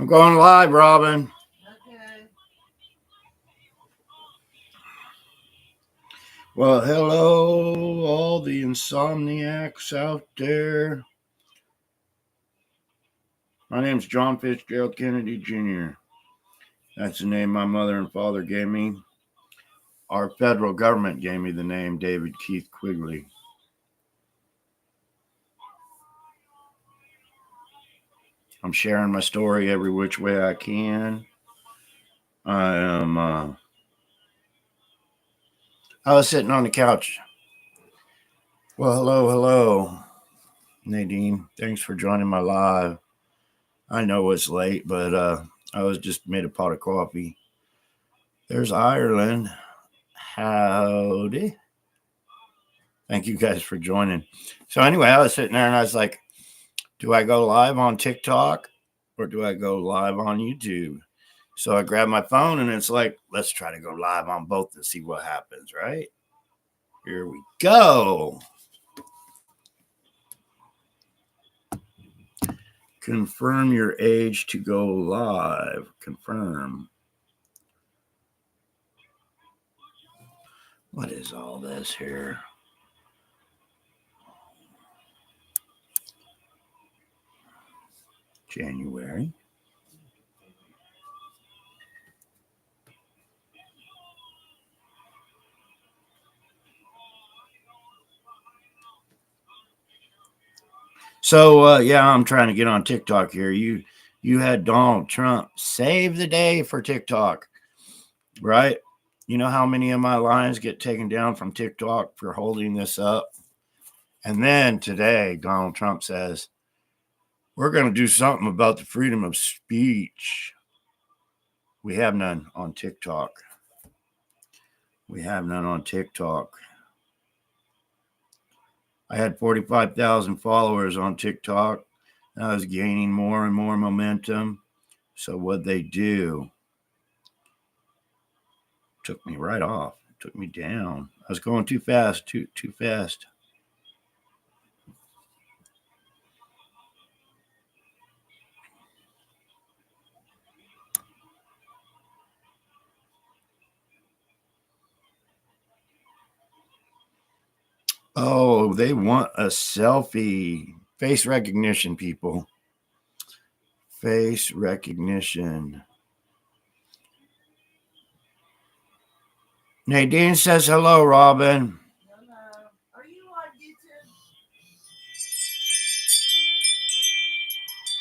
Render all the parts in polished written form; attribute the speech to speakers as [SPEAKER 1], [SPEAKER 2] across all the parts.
[SPEAKER 1] I'm going live, Robin.
[SPEAKER 2] Okay.
[SPEAKER 1] Well, hello, all the insomniacs out there. My name's John Fitzgerald Kennedy Jr. That's the name my mother and father gave me. Our federal government gave me the name David Keith Quigley. I'm sharing my story every which way I can. I was sitting on the couch. Well, hello, Nadine. Thanks for joining my live. I know it's late, but I was just made a pot of coffee. There's Ireland. Howdy. Thank you guys for joining. So anyway, I was sitting there and I was like, do I go live on TikTok or do I go live on YouTube? So I grabbed my phone and it's like, let's try to go live on both and see what happens, right? Here we go. Confirm your age to go live. Confirm. What is all this here? January. So yeah, I'm trying to get on TikTok here. You had Donald Trump save the day for TikTok, right? You know how many of my lines get taken down from TikTok for holding this up? And then today, Donald Trump says, we're going to do something about the freedom of speech. We have none on TikTok. We have none on TikTok. I had 45,000 followers on TikTok. And I was gaining more and more momentum. So what they do took me right off. Took me down. I was going too fast, too fast. Oh, they want a selfie. Face recognition, people. Face recognition. Nadine says hello, Robin.
[SPEAKER 2] Hello. Are you on YouTube?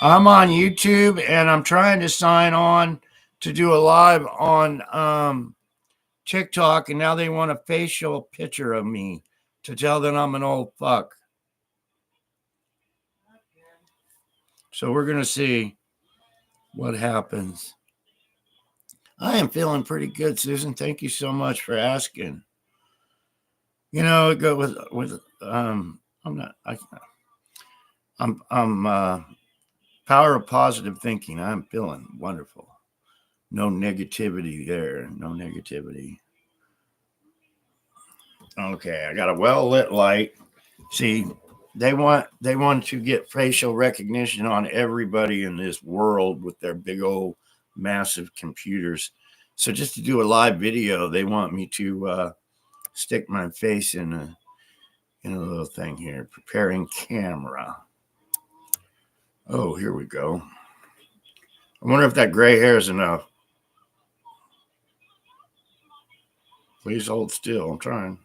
[SPEAKER 1] I'm on YouTube and I'm trying to sign on to do a live on TikTok, and now they want a facial picture of me to tell that I'm an old fuck.
[SPEAKER 2] Okay.
[SPEAKER 1] So we're gonna see what happens. I am feeling pretty good, Susan. Thank you so much for asking. You know, it go with I'm not I'm power of positive thinking. I'm feeling wonderful. No negativity there. No negativity. Okay, I got a well lit light. See, they want to get facial recognition on everybody in this world with their big old massive computers. So just to do a live video, they want me to stick my face in a little thing here. Preparing camera. Oh, here we go. I wonder if that gray hair is enough. Please hold still. I'm trying.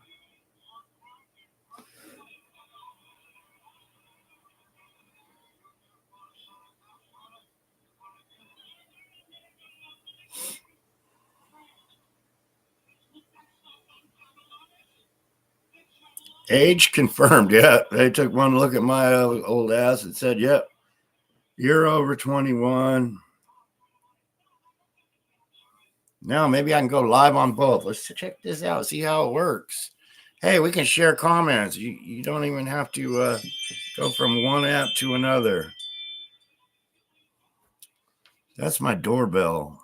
[SPEAKER 1] Age confirmed. Yeah, they took one look at my old ass and said, "Yep, you're over 21." Now maybe I can go live on both. Let's check this out. See how it works. Hey, we can share comments. You don't even have to go from one app to another. That's my doorbell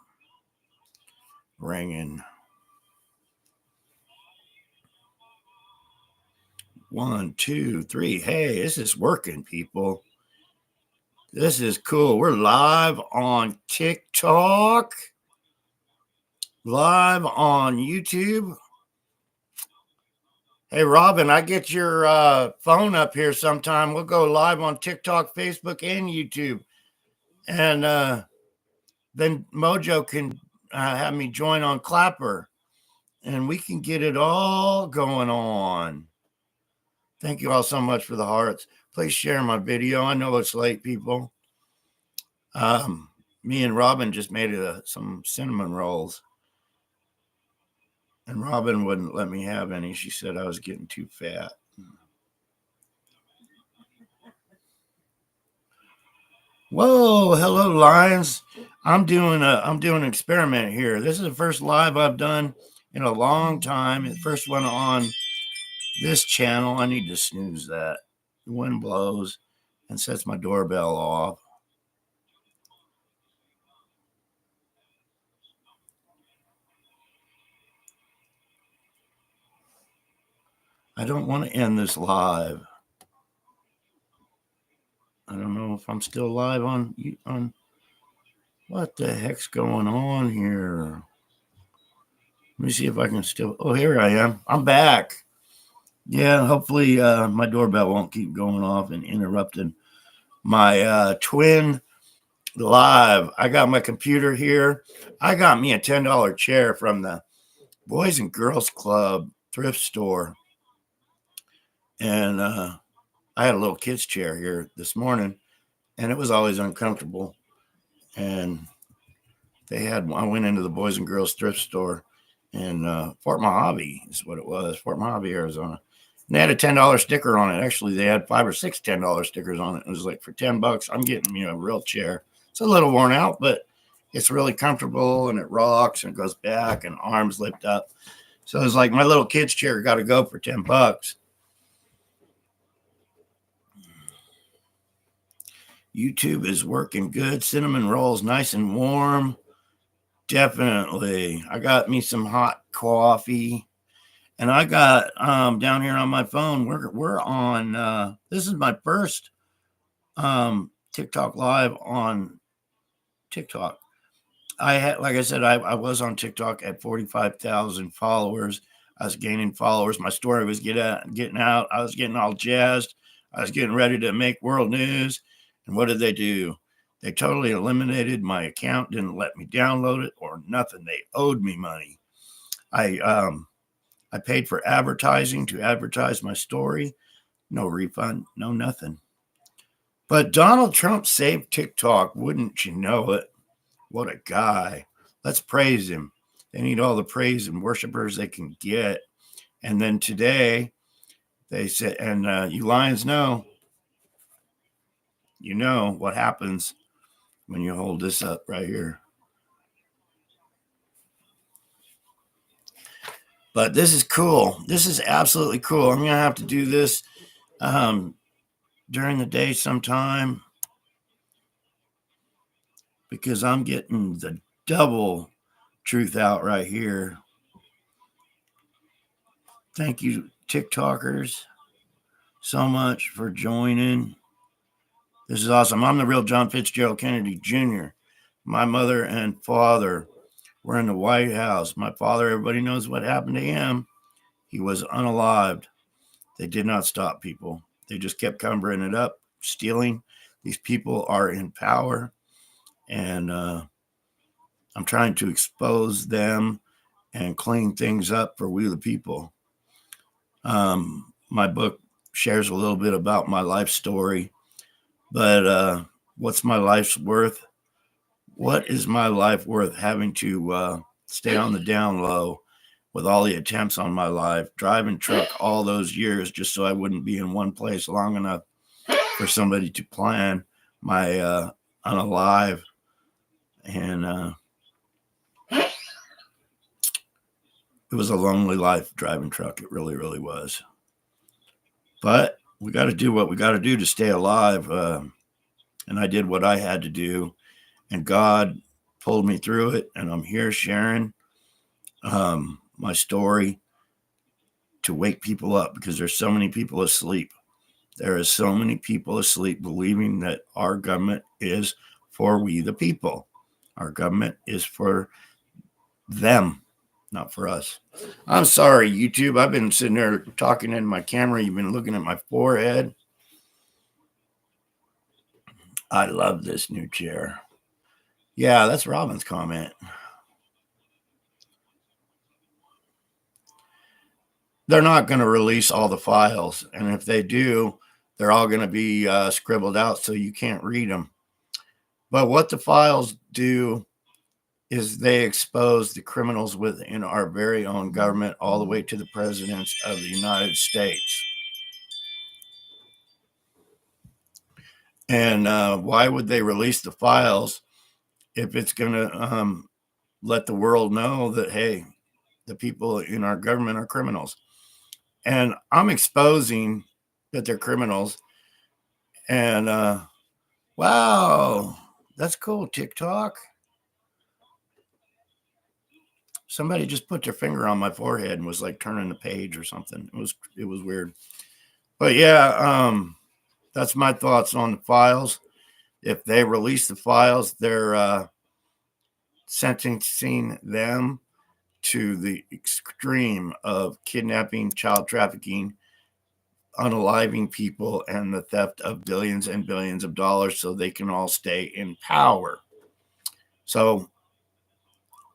[SPEAKER 1] ringing. 1, 2, 3. Hey, this is working, people. This is cool. We're live on TikTok, live on YouTube. Hey, Robin, I get your phone up here sometime. We'll go live on TikTok, Facebook, and YouTube. And then Mojo can have me join on Clapper. And we can get it all going on. Thank you all so much for the hearts. Please share my video. I know it's late, people. Me and Robin just made some cinnamon rolls. And Robin wouldn't let me have any. She said I was getting too fat. Whoa, hello, Lions. I'm doing an experiment here. This is the first live I've done in a long time. The first one on this channel. I need to snooze that. The wind blows and sets my doorbell off. I don't want to end this live. I don't know if I'm still live on what the heck's going on here. Let me see if I can still. Oh, here I am. I'm back. Yeah, hopefully my doorbell won't keep going off and interrupting my twin live. I got my computer here. I got me a $10 chair from the Boys and Girls Club thrift store. And I had a little kid's chair here this morning, and it was always uncomfortable. And I went into the Boys and Girls thrift store in Fort Mojave is what it was, Fort Mojave, Arizona. And they had a $10 sticker on it. Actually, they had 5 or 6 $10 stickers on it. It was like, for $10, I'm getting a real chair. It's a little worn out, but it's really comfortable, and it rocks and it goes back and arms lift up. So it's like my little kid's chair got to go for $10. YouTube is working good. Cinnamon rolls nice and warm. Definitely. I got me some hot coffee. And I got down here on my phone, we're on this is my first TikTok live on TikTok. Like I said, I was on TikTok at 45,000 followers. I was gaining followers. My story was getting out. I was getting all jazzed. I was getting ready to make world news. And what did they do? They totally eliminated my account, didn't let me download it or nothing. They owed me money. I paid for advertising to advertise my story. No refund, no nothing. But Donald Trump saved TikTok, wouldn't you know it? What a guy. Let's praise him. They need all the praise and worshipers they can get. And then today, they said, and you Lions know, you know what happens when you hold this up right here. But this is cool. This is absolutely cool. I'm going to have to do this during the day sometime because I'm getting the double truth out right here. Thank you, TikTokers, so much for joining. This is awesome. I'm the real John Fitzgerald Kennedy Jr. My mother and father were in the White House. My father, everybody knows what happened to him. He was unalived. They did not stop people. They just kept covering it up, stealing. These people are in power, and I'm trying to expose them and clean things up for we the people. My book shares a little bit about my life story, but what's my life's worth? What is my life worth having to stay on the down low with all the attempts on my life, driving truck all those years just so I wouldn't be in one place long enough for somebody to plan my unalive. And it was a lonely life driving truck. It really, really was. But we got to do what we got to do to stay alive. And I did what I had to do. And God pulled me through it. And I'm here sharing my story to wake people up because there's so many people asleep. There is so many people asleep believing that our government is for we the people. Our government is for them, not for us. I'm sorry, YouTube. I've been sitting there talking in my camera. You've been looking at my forehead. I love this new chair. Yeah, that's Robin's comment. They're not going to release all the files. And if they do, they're all going to be scribbled out so you can't read them. But what the files do is they expose the criminals within our very own government all the way to the presidents of the United States. And why would they release the files if it's going to let the world know that, hey, the people in our government are criminals? And I'm exposing that they're criminals. And wow, that's cool, TikTok. Somebody just put their finger on my forehead and was like turning the page or something. It was weird. But yeah, that's my thoughts on the files. If they release the files, they're sentencing them to the extreme of kidnapping, child trafficking, unaliving people, and the theft of billions and billions of dollars so they can all stay in power. So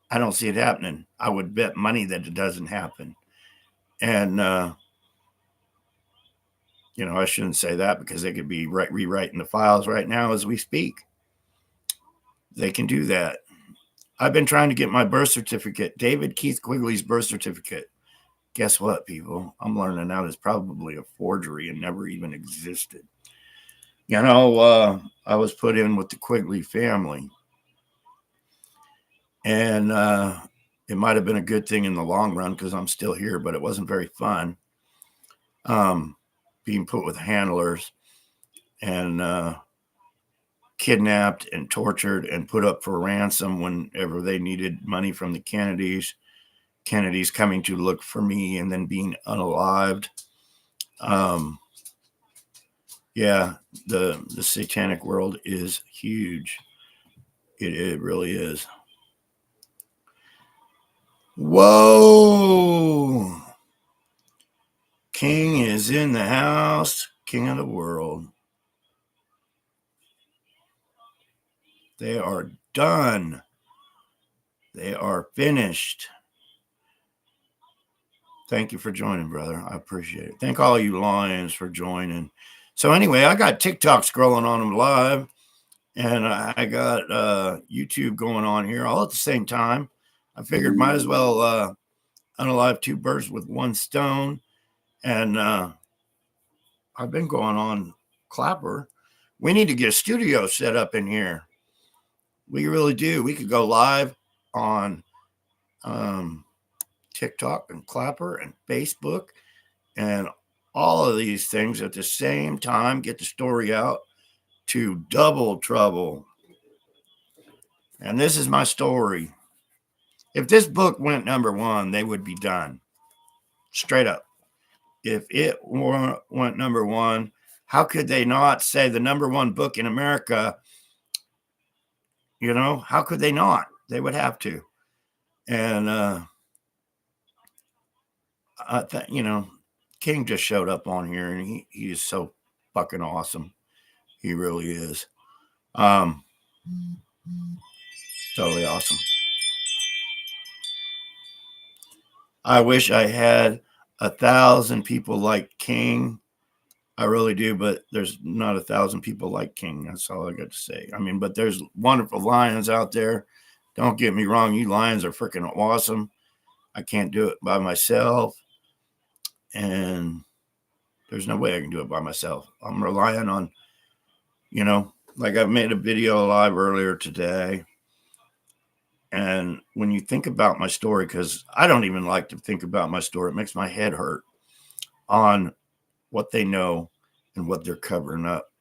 [SPEAKER 1] I don't see it happening. I would bet money that it doesn't happen. And, I shouldn't say that because they could be rewriting the files right now as we speak. They can do that. I've been trying to get my birth certificate, David Keith Quigley's birth certificate. Guess what, people? I'm learning now it's probably a forgery and never even existed. I was put in with the Quigley family. And it might have been a good thing in the long run because I'm still here, but it wasn't very fun being put with handlers and kidnapped and tortured and put up for ransom whenever they needed money from the Kennedys. Kennedys coming to look for me and then being unalived. Yeah, the satanic world is huge. It really is. Whoa! King is in the house, king of the world. They are done. They are finished. Thank you for joining, brother. I appreciate it. Thank all you lions for joining. So anyway, I got TikTok scrolling on them live, and I got YouTube going on here all at the same time. I figured might as well unalive two birds with one stone. And I've been going on Clapper. We need to get a studio set up in here. We really do. We could go live on TikTok and Clapper and Facebook and all of these things at the same time. Get the story out to double trouble. And this is my story. If this book went number one, they would be done. Straight up. If it went number one, how could they not say the number one book in America? How could they not? They would have to. And I think, King just showed up on here and he is so fucking awesome. He really is. Totally awesome. I wish I had 1,000 people like King. I really do, but there's not 1,000 people like King. That's all I got to say. But there's wonderful lions out there. Don't get me wrong. You lions are freaking awesome. I can't do it by myself. And there's no way I can do it by myself. I'm relying on, like I made a video live earlier today. And when you think about my story, because I don't even like to think about my story, it makes my head hurt on what they know and what they're covering up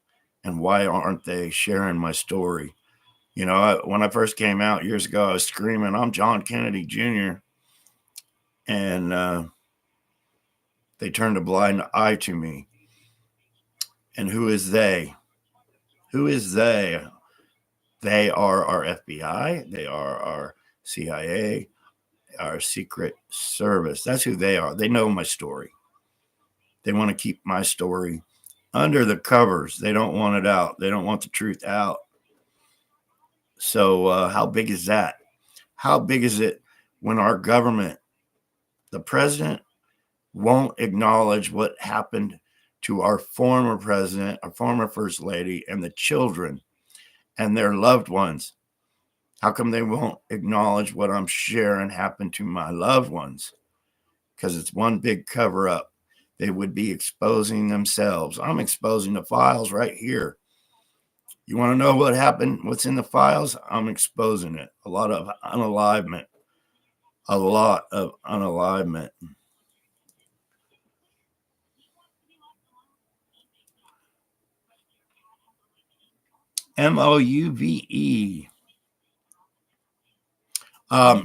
[SPEAKER 1] and why aren't they sharing my story. When I first came out years ago, I was screaming, I'm John Kennedy Jr. And they turned a blind eye to me. And who is they? Who is they? They are our FBI. They are our CIA, our Secret Service. That's who they are. They know my story. They want to keep my story under the covers. They don't want it out. They don't want the truth out. So how big is that? How big is it when our government, the president, won't acknowledge what happened to our former president, our former first lady, and the children and their loved ones? How come they won't acknowledge what I'm sharing happened to my loved ones? Because it's one big cover up. They would be exposing themselves. I'm exposing the files right here. You want to know what happened? What's in the files? I'm exposing it. A lot of unalivement. A lot of unalivement. MOUVE.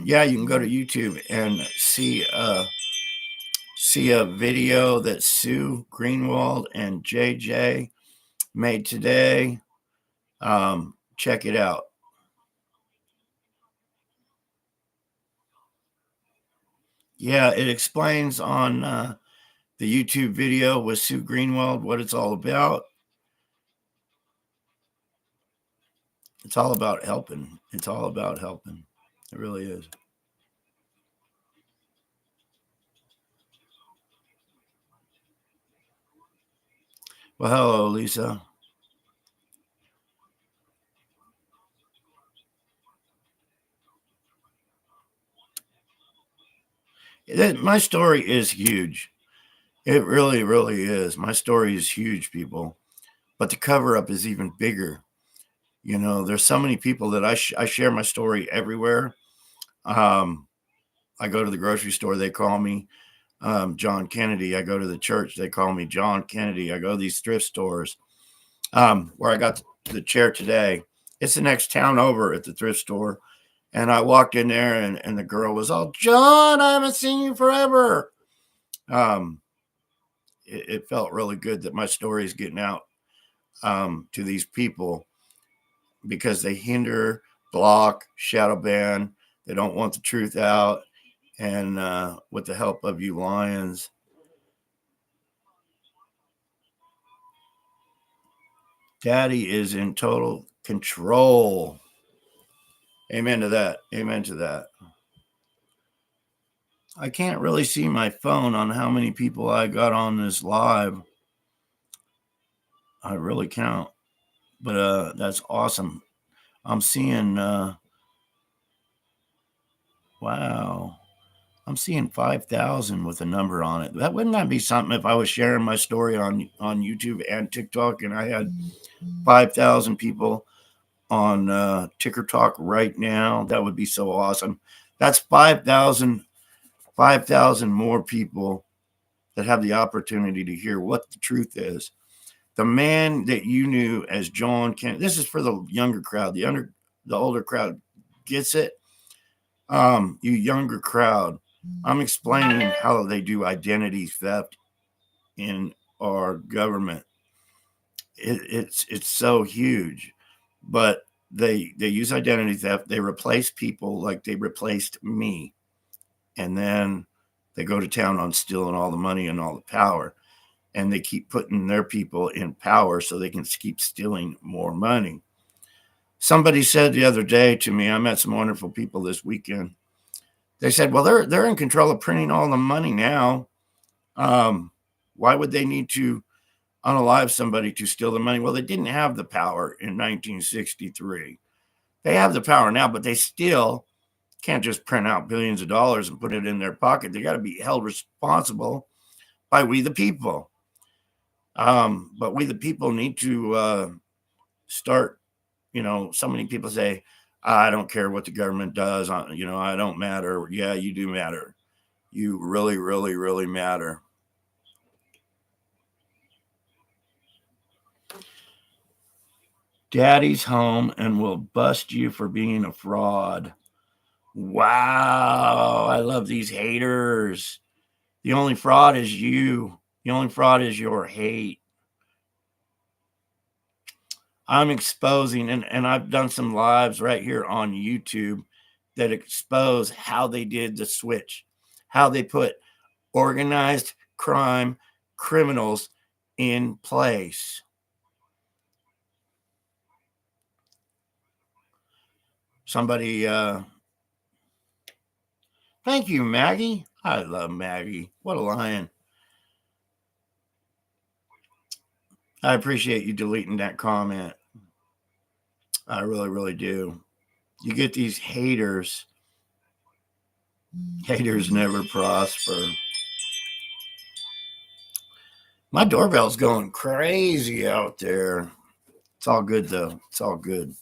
[SPEAKER 1] Yeah, you can go to YouTube and see a video that Sue Greenwald and JJ made today. Check it out. Yeah, it explains on the YouTube video with Sue Greenwald what it's all about. It's all about helping. It's all about helping. It really is. Well, hello, Lisa. My story is huge. It really, really is. My story is huge, people. But the cover up is even bigger. You know, there's so many people that I share my story everywhere. I go to the grocery store, they call me John Kennedy. I go to the church, they call me John Kennedy. I go to these thrift stores. Where I got the chair today, it's the next town over at the thrift store. And I walked in there and the girl was all, John, I haven't seen you forever. It felt really good that my story is getting out to these people because they hinder, block, shadow ban. They don't want the truth out. And with the help of you lions, Daddy is in total control. Amen to that. Amen to that. I can't really see my phone on how many people I got on this live. I really can't. But that's awesome. I'm seeing wow. I'm seeing 5,000 with a number on it. Wouldn't that be something if I was sharing my story on YouTube and TikTok and I had 5,000 people on Ticker Talk right now? That would be so awesome. That's 5,000 more people that have the opportunity to hear what the truth is. The man that you knew as John Kennedy. This is for the younger crowd. The older crowd gets it. You younger crowd, I'm explaining how they do identity theft in our government. It's so huge, but they use identity theft. They replace people like they replaced me, and then they go to town on stealing all the money and all the power, and they keep putting their people in power so they can keep stealing more money. Somebody said the other day to me, I met some wonderful people this weekend. They said, well, they're in control of printing all the money now. Why would they need to unalive somebody to steal the money? Well, they didn't have the power in 1963. They have the power now, but they still can't just print out billions of dollars and put it in their pocket. They got to be held responsible by we the people. But we the people need to start, so many people say, I don't care what the government does. I don't matter. Yeah, you do matter. You really, really, really matter. Daddy's home and will bust you for being a fraud. Wow. I love these haters. The only fraud is you. The only fraud is your hate. I'm exposing, and I've done some lives right here on YouTube that expose how they did the switch, how they put organized crime criminals in place. Somebody, thank you, Maggie. I love Maggie. What a lion. I appreciate you deleting that comment. I really, really do. You get these haters. Haters never prosper. My doorbell's going crazy out there. It's all good, though. It's all good.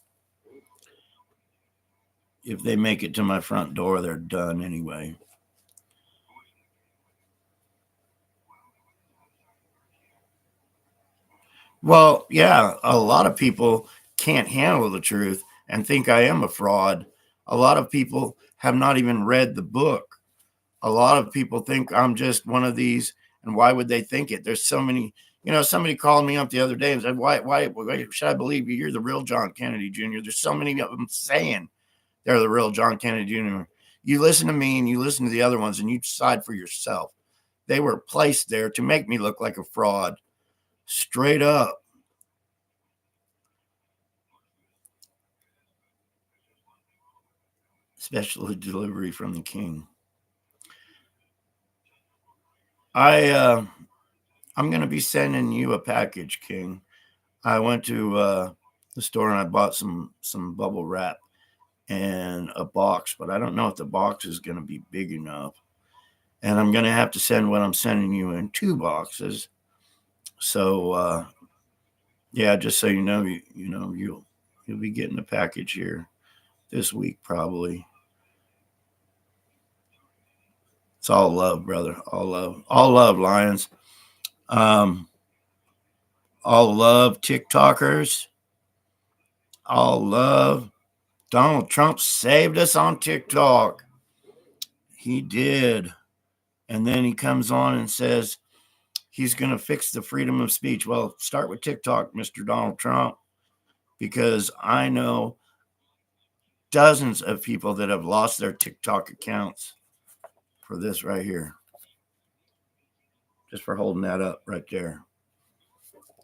[SPEAKER 1] If they make it to my front door, they're done anyway. Well, yeah, a lot of people can't handle the truth and think I am a fraud. A lot of people have not even read the book. A lot of people think I'm just one of these, and why would they think it? There's so many, somebody called me up the other day and said, why should I believe you? You're the real John Kennedy Jr. There's so many of them saying they're the real John Kennedy Jr. You listen to me and you listen to the other ones and you decide for yourself. They were placed there to make me look like a fraud. Straight up. Special delivery from the king. I'm going to be sending you a package, King. I went to the store and I bought some bubble wrap and a box, but I don't know if the box is going to be big enough. And I'm going to have to send what I'm sending you in 2 boxes. So yeah, just so you know, you'll be getting a package here this week probably. It's all love, brother. All love, Lions. All love, TikTokers. All love. Donald Trump saved us on TikTok. He did. And then he comes on and says he's going to fix the freedom of speech. Well, start with TikTok, Mr. Donald Trump, because I know dozens of people that have lost their TikTok accounts for this right here. Just for holding that up right there.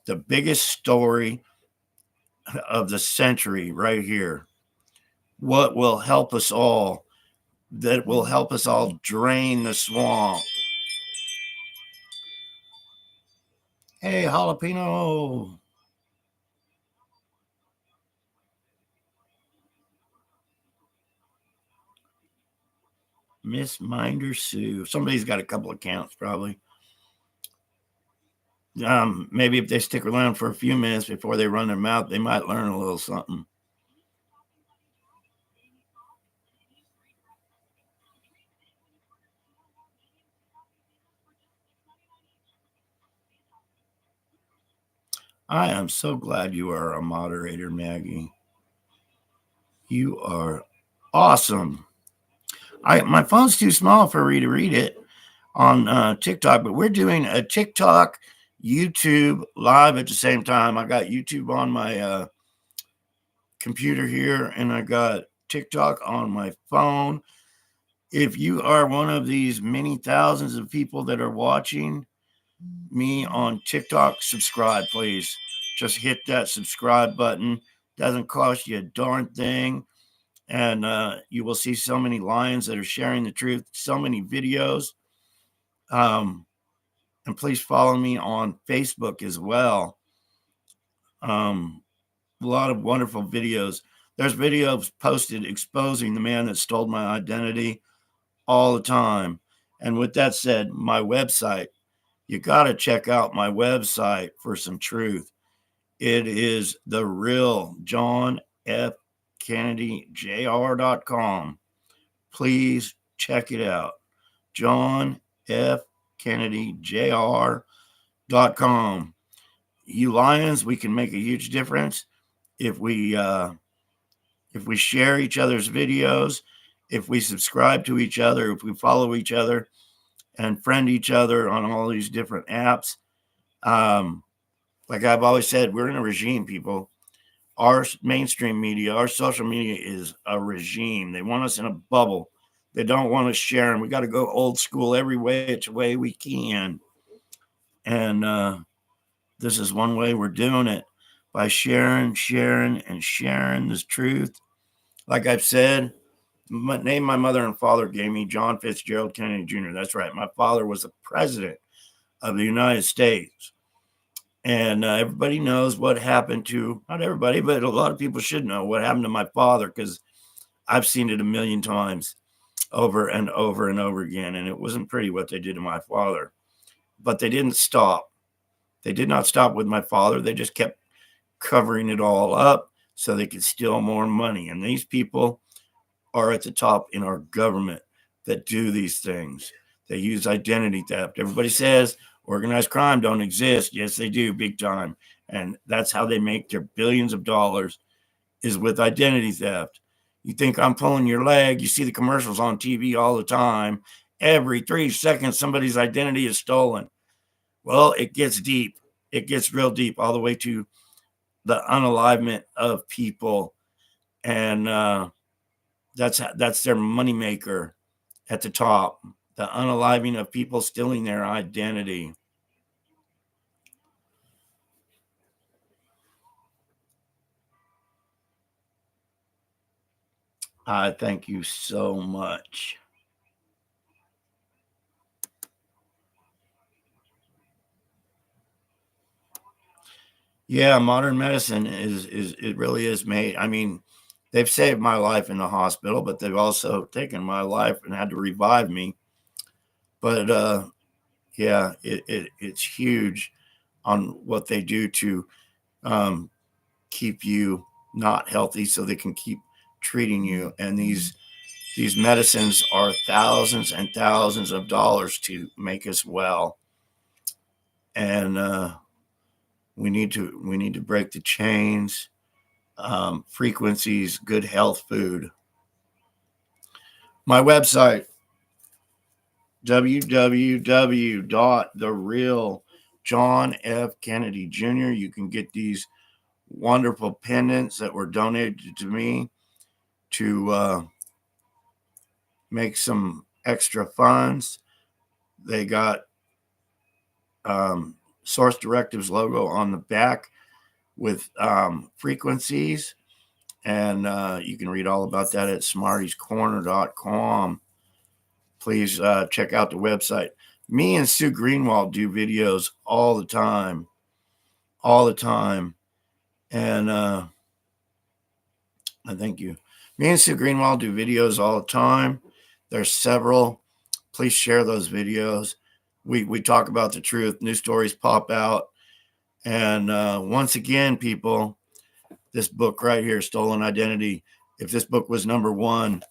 [SPEAKER 1] The biggest story of the century right here. What will help us all? That will help us all drain the swamp. Hey, jalapeno. Miss Minder Sue. Somebody's got a couple accounts, probably. Maybe if they stick around for a few minutes before they run their mouth, they might learn a little something. I am so glad you are a moderator, Maggie. You are awesome. My phone's too small for me to read it on TikTok, but we're doing a TikTok, YouTube live at the same time. I got YouTube on my computer here, and I got TikTok on my phone. If you are one of these many thousands of people that are watching me on TikTok, subscribe, please. Just hit that subscribe button. Doesn't cost you a darn thing. And you will see so many lions that are sharing the truth, so many videos. And please follow me on Facebook as well. A lot of wonderful videos. There's videos posted exposing the man that stole my identity all the time. And with that said, my website, you got to check out my website for some truth. It is the real John F. Kennedy JR.com. Please check it out. John F. Kennedy JR.com. You lions, we can make a huge difference if we share each other's videos, if we subscribe to each other, if we follow each other and friend each other on all these different apps. Like I've always said, we're in a regime, people. Our mainstream media, our social media is a regime. They want us in a bubble. They don't want us sharing. We got to go old school every way we can. And this is one way we're doing it, by sharing, and sharing this truth. Like I've said, name my mother and father gave me, John Fitzgerald Kennedy Jr. That's right. My father was the president of the United States. And everybody knows what happened to, not everybody, but a lot of people should know what happened to my father, because I've seen it a million times over and over and over again. And it wasn't pretty what they did to my father. But they didn't stop. They did not stop with my father. They just kept covering it all up so they could steal more money. And these people are at the top in our government that do these things. They use identity theft. Everybody says organized crime don't exist. Yes, they do, big time. And that's how they make their billions of dollars, is with identity theft. You think I'm pulling your leg. You see the commercials on TV all the time. Every 3 seconds, somebody's identity is stolen. Well, it gets deep. It gets real deep, all the way to the unalivement of people. And that's their moneymaker at the top. The unaliving of people, stealing their identity. Thank you so much. Yeah, modern medicine is it really is made. I mean, they've saved my life in the hospital, but they've also taken my life and had to revive me. But yeah, it's huge on what they do to keep you not healthy, so they can keep treating you. And these medicines are thousands and thousands of dollars to make us well. And we need to break the chains. Frequencies, good health food. My website, www.therealjohnfkennedy.jr. You can get these wonderful pendants that were donated to me to make some extra funds. They got Source Directives logo on the back with frequencies. And you can read all about that at smartiescorner.com. Please check out the website. Me and Sue Greenwald do videos all the time. And thank you. Me and Sue Greenwald do videos all the time. There's several. Please share those videos. We talk about the truth. New stories pop out. And once again, people, this book right here, Stolen Identity, if this book was number one,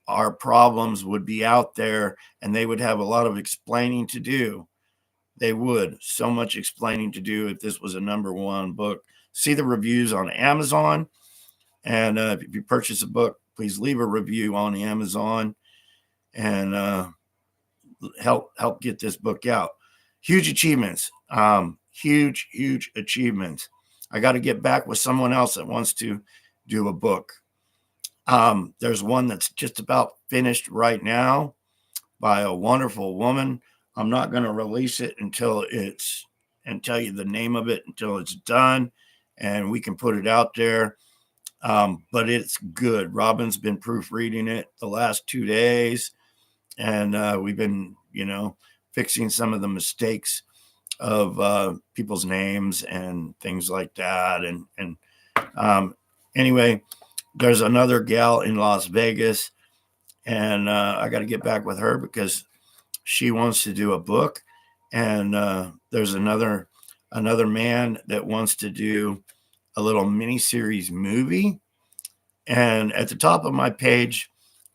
[SPEAKER 1] our problems would be out there, and they would have a lot of explaining to do. They would. So much explaining to do if this was a number one book. See the reviews on Amazon. And if you purchase a book, please leave a review on Amazon and help get this book out. Huge achievements. Huge achievements. I got to get back with someone else that wants to do a book. There's one that's just about finished right now by a wonderful woman. I'm not going to release it and tell you the name of it until it's done and we can put it out there. But it's good. Robin's been proofreading it the last 2 days, and we've been, fixing some of the mistakes of people's names and things like that. And anyway, there's another gal in Las Vegas, and I got to get back with her because she wants to do a book. And there's another man that wants to do a little mini-series movie. And at the top of my page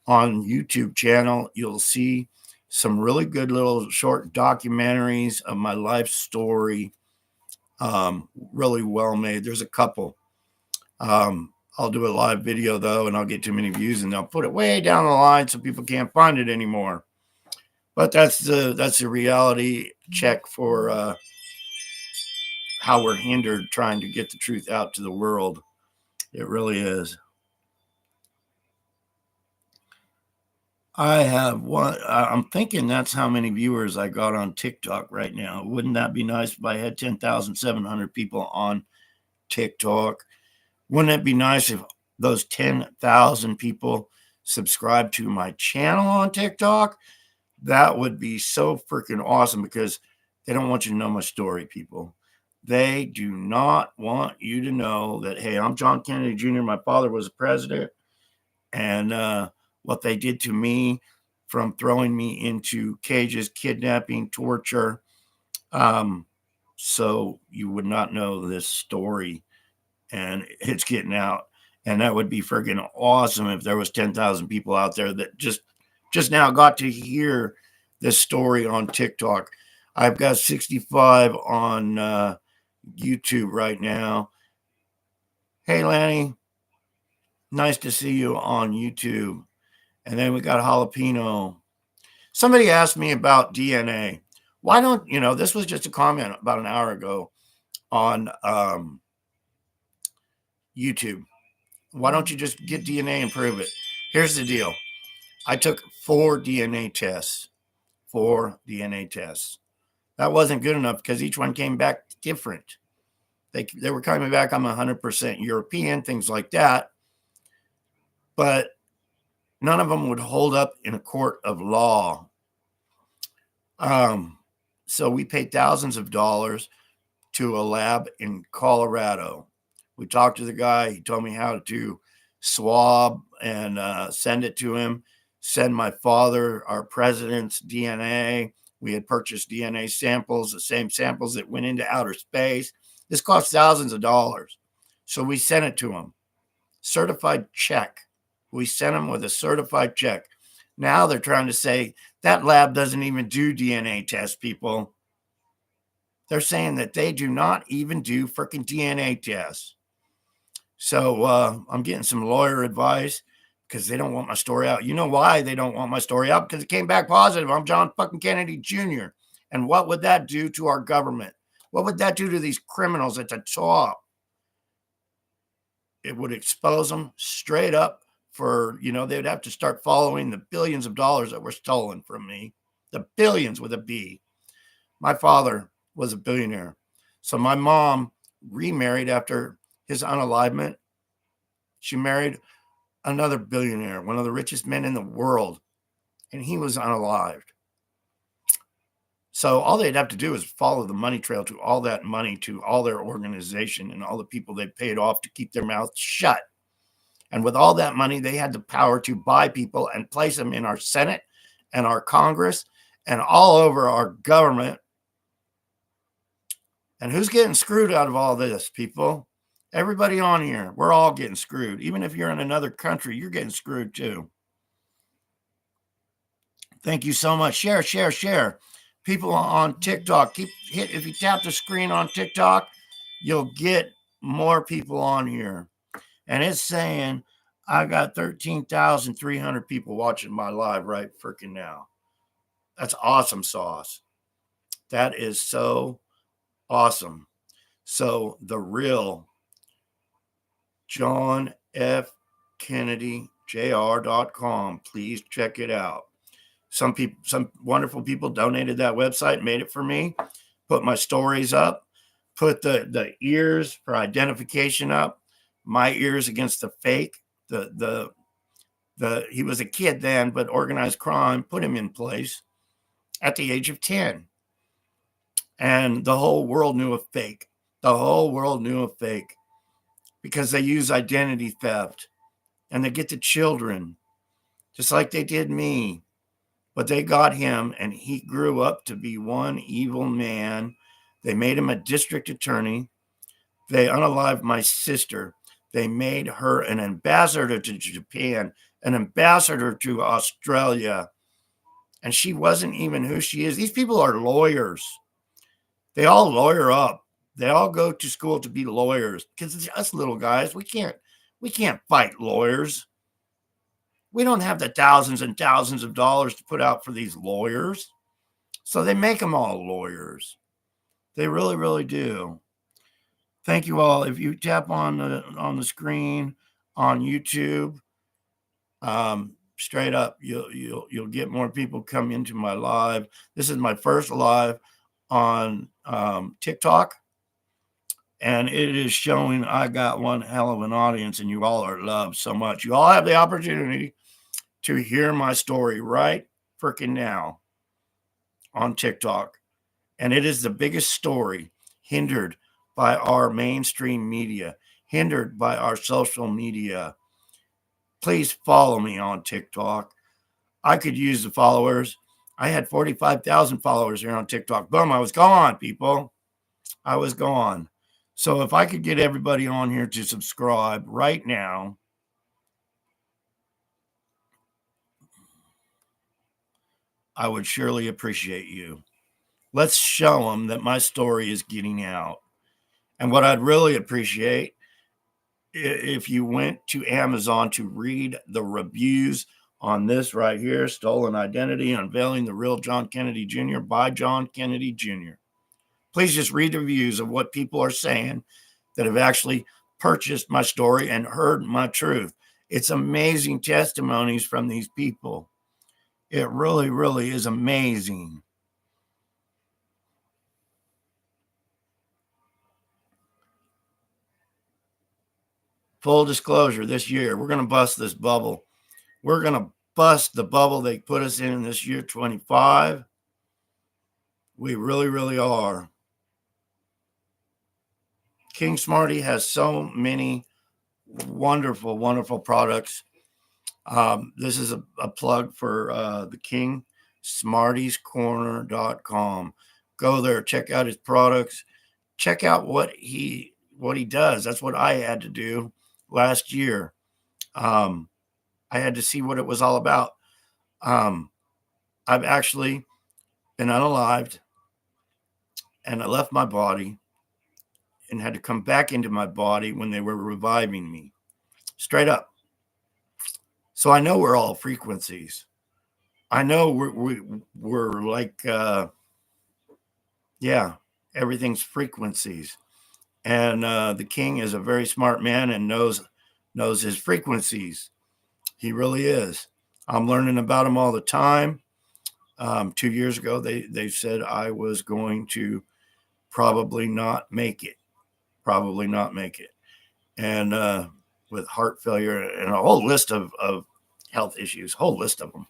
[SPEAKER 1] on YouTube channel, you'll see some really good little short documentaries of my life story. Really well made. There's a couple. I'll do a live video though, and I'll get too many views, and I'll put it way down the line so people can't find it anymore. But that's the reality check for how we're hindered trying to get the truth out to the world. It really is. I have one. I'm thinking that's how many viewers I got on TikTok right now. Wouldn't that be nice if I had 10,700 people on TikTok? Wouldn't it be nice if those 10,000 people subscribe to my channel on TikTok? That would be so freaking awesome because they don't want you to know my story, people. They do not want you to know that, hey, I'm John Kennedy Jr. My father was a president, and what they did to me from throwing me into cages, kidnapping, torture. Um, so you would not know this story, and it's getting out. And that would be freaking awesome if there was 10,000 people out there that just now got to hear this story on TikTok. I've got 65 on YouTube right now. Hey, Lanny, nice to see you on YouTube. And then we got Jalapeno. Somebody asked me about DNA. Why don't, this was just a comment about an hour ago on YouTube. Why don't you just get DNA and prove it? Here's the deal. I took 4 DNA tests. 4 DNA tests. That wasn't good enough because each one came back different. They were coming back, I'm 100% European, things like that. But none of them would hold up in a court of law. So we paid thousands of dollars to a lab in Colorado. We talked to the guy. He told me how to swab and send it to him, send my father, our president's DNA. We had purchased DNA samples, the same samples that went into outer space. This cost thousands of dollars. So we sent it to him. Certified check. We sent him with a certified check. Now they're trying to say that lab doesn't even do DNA tests, people. They're saying that they do not even do freaking DNA tests. So I'm getting some lawyer advice because they don't want my story out. You know why they don't want my story out? Because it came back positive. I'm John fucking Kennedy Jr. And what would that do to our government? What would that do to these criminals at the top? It would expose them straight up for, they'd have to start following the billions of dollars that were stolen from me. The billions with a B. My father was a billionaire. So my mom remarried after his unalivement. She married another billionaire, one of the richest men in the world, and he was unalived. So all they'd have to do is follow the money trail to all that money, to all their organization and all the people they paid off to keep their mouths shut. And with all that money, they had the power to buy people and place them in our Senate and our Congress and all over our government. And who's getting screwed out of all this, people? Everybody on here, we're all getting screwed. Even if you're in another country, you're getting screwed too. Thank you so much. Share, share, share. People on TikTok, if you tap the screen on TikTok, you'll get more people on here. And it's saying I got 13,300 people watching my live right freaking now. That's awesome sauce. That is so awesome. So the real John F. Kennedy JR.com. Please check it out. Some wonderful people donated that website, made it for me, put my stories up, put the ears for identification up, my ears against the fake. He was a kid then, but organized crime put him in place at the age of 10. And the whole world knew a fake. The whole world knew a fake because they use identity theft and they get the children just like they did me. But they got him, and he grew up to be one evil man. They made him a district attorney. They unalived my sister. They made her an ambassador to Japan, an ambassador to Australia. And she wasn't even who she is. These people are lawyers. They all lawyer up. They all go to school to be lawyers because it's us little guys. We can't fight lawyers. We don't have the thousands and thousands of dollars to put out for these lawyers. So they make them all lawyers. They really, really do. Thank you all. If you tap on the screen on YouTube, straight up, you'll get more people come into my live. This is my first live on TikTok, and it is showing I got one hell of an audience, and you all are loved so much. You all have the opportunity to hear my story right freaking now on TikTok, and it is the biggest story hindered by our mainstream media, hindered by our social media. Please follow me on TikTok. I could use the followers. I had 45,000 followers here on TikTok. Boom, I was gone, people. I was gone. So if I could get everybody on here to subscribe right now, I would surely appreciate you. Let's show them that my story is getting out. And what I'd really appreciate if you went to Amazon to read the reviews on this right here, Stolen Identity, Unveiling the Real John Kennedy Jr. by John Kennedy Jr. Please just read the reviews of what people are saying that have actually purchased my story and heard my truth. It's amazing testimonies from these people. It really, really is amazing. Full disclosure, this year, we're going to bust this bubble. We're going to bust the bubble they put us in this year, 25. We really, really are. King Smarty has so many wonderful, wonderful products. This is a plug for the King, smartiescorner.com. Go there, check out his products, check out what he does. That's what I had to do last year. I had to see what it was all about. I've actually been unalived, and I left my body and had to come back into my body when they were reviving me. Straight up. So I know we're all frequencies. I know we're like, everything's frequencies. And the King is a very smart man and knows his frequencies. He really is. I'm learning about him all the time. 2 years ago, they said I was going to probably not make it. And with heart failure and a whole list of health issues, whole list of them.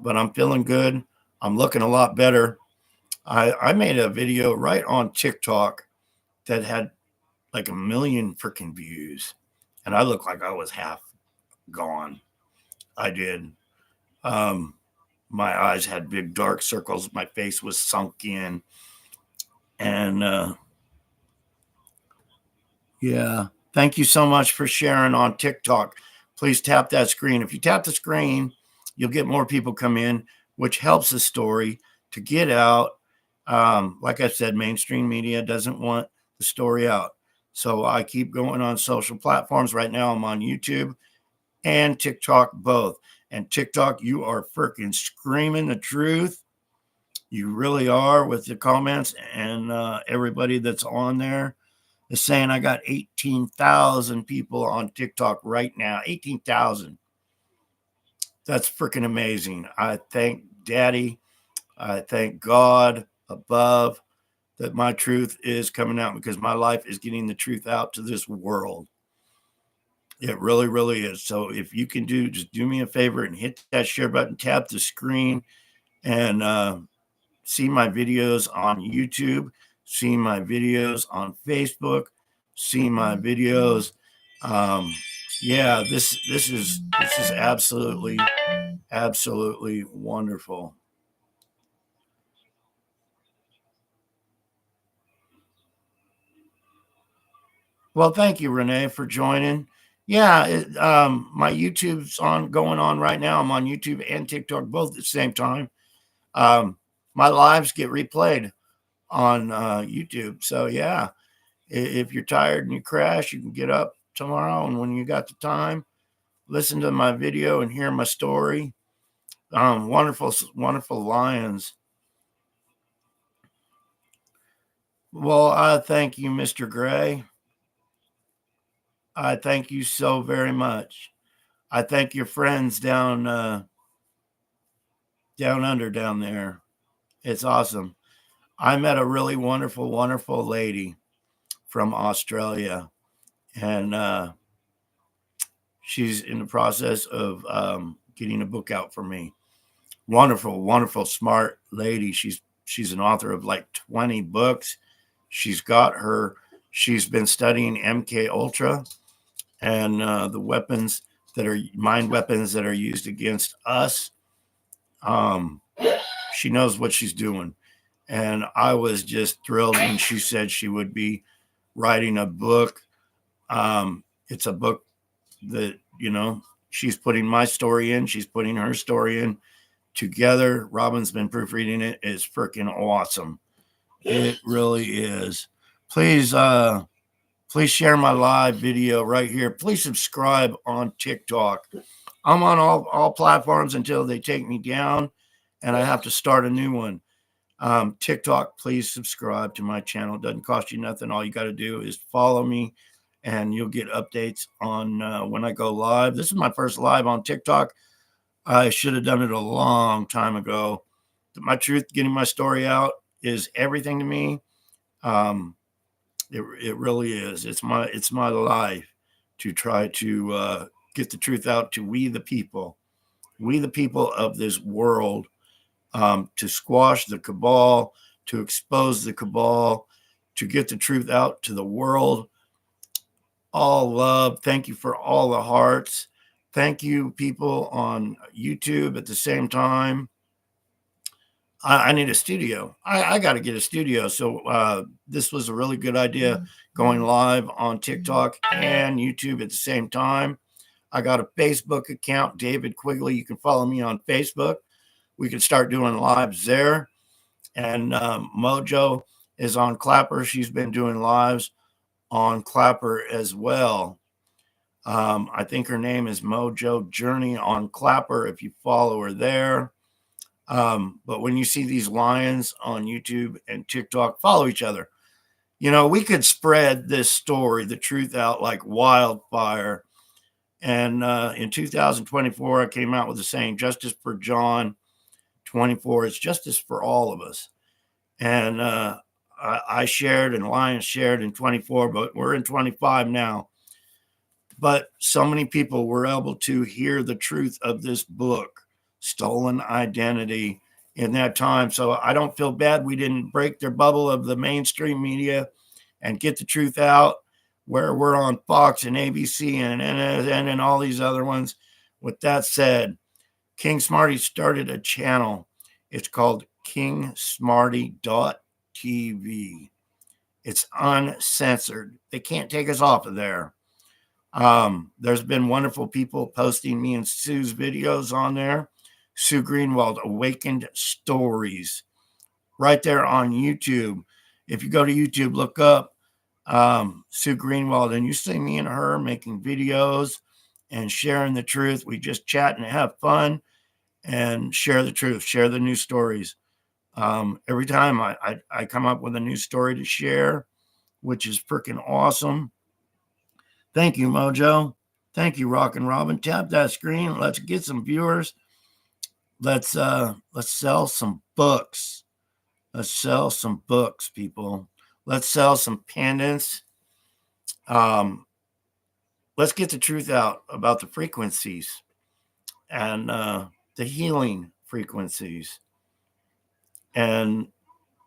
[SPEAKER 1] But I'm feeling good. I'm looking a lot better. I made a video right on TikTok that had like 1 million freaking views, and I looked like I was half gone. I did. My eyes had big dark circles. My face was sunk in. And thank you so much for sharing on TikTok. Please tap that screen. If you tap the screen, you'll get more people come in, which helps the story to get out. Like I said, mainstream media doesn't want the story out. So I keep going on social platforms. Right now I'm on YouTube and TikTok both. And TikTok, you are freaking screaming the truth. You really are with the comments, and everybody that's on there is saying I got 18,000 people on TikTok right now. 18,000. That's freaking amazing. I thank Daddy. I thank God above that my truth is coming out, because my life is getting the truth out to this world. It really, really is. So if you can just do me a favor and hit that share button, tap the screen, and see my videos on YouTube, see my videos on Facebook, see my videos. This is absolutely, absolutely wonderful. Well, thank you, Renee, for joining. My YouTube's going on right now. I'm on YouTube and TikTok both at the same time. My lives get replayed on YouTube. So if you're tired and you crash, you can get up tomorrow, and when you got the time, listen to my video and hear my story. Wonderful, wonderful lions. Well, I thank you, Mr. Gray. I thank you so very much. I thank your friends down under down there. It's awesome. I met a really wonderful, wonderful lady from Australia, and she's in the process of getting a book out for me. Wonderful, wonderful, smart lady. She's an author of like 20 books. She's got her. She's been studying MK Ultra and the weapons that are mind weapons that are used against us. Um, she knows what she's doing. And I was just thrilled when she said she would be writing a book. It's a book that, she's putting my story in, she's putting her story in together. Robin's been proofreading it. It's freaking awesome. It really is. Please, please share my live video right here. Please subscribe on TikTok. I'm on all platforms until they take me down and I have to start a new one. TikTok, please subscribe to my channel. It doesn't cost you nothing. All you got to do is follow me and you'll get updates on when I go live. This is my first live on TikTok. I should have done it a long time ago. My truth, getting my story out is everything to me. It really is. It's my life to try to get the truth out to we the people of this world, to squash the cabal, to expose the cabal, to get the truth out to the world. All love. Thank you for all the hearts. Thank you, people on YouTube at the same time. I need a studio. I got to get a studio. So this was a really good idea, going live on TikTok and YouTube at the same time. I got a Facebook account, David Quigley. You can follow me on Facebook. We can start doing lives there. And Mojo is on Clapper. She's been doing lives on Clapper as well. I think her name is Mojo Journey on Clapper if you follow her there. But when you see these lions on YouTube and TikTok, follow each other. We could spread this story, the truth, out like wildfire. And in 2024, I came out with the saying, justice for John. 24 is justice for all of us. And I shared and Lions shared in 24, but we're in 25 now. But so many people were able to hear the truth of this book, Stolen Identity, in that time. So I don't feel bad we didn't break their bubble of the mainstream media and get the truth out, where we're on Fox and ABC and all these other ones. With that said, King Smarty started a channel. It's called kingsmarty.tv. It's uncensored. They can't take us off of there. There's been wonderful people posting me and Sue's videos on there. Sue Greenwald, Awakened Stories, right there on YouTube. If you go to YouTube, look up Sue Greenwald, and you see me and her making videos and sharing the truth. We just chat and have fun and share the truth, share the new stories. Every time I come up with a new story to share, which is freaking awesome. Thank you, Mojo. Thank you, Rock and Robin. Tap that screen. Let's get some viewers. Let's sell some books. Let's sell some books, people. Let's sell some pendants. Let's get the truth out about the frequencies and the healing frequencies. And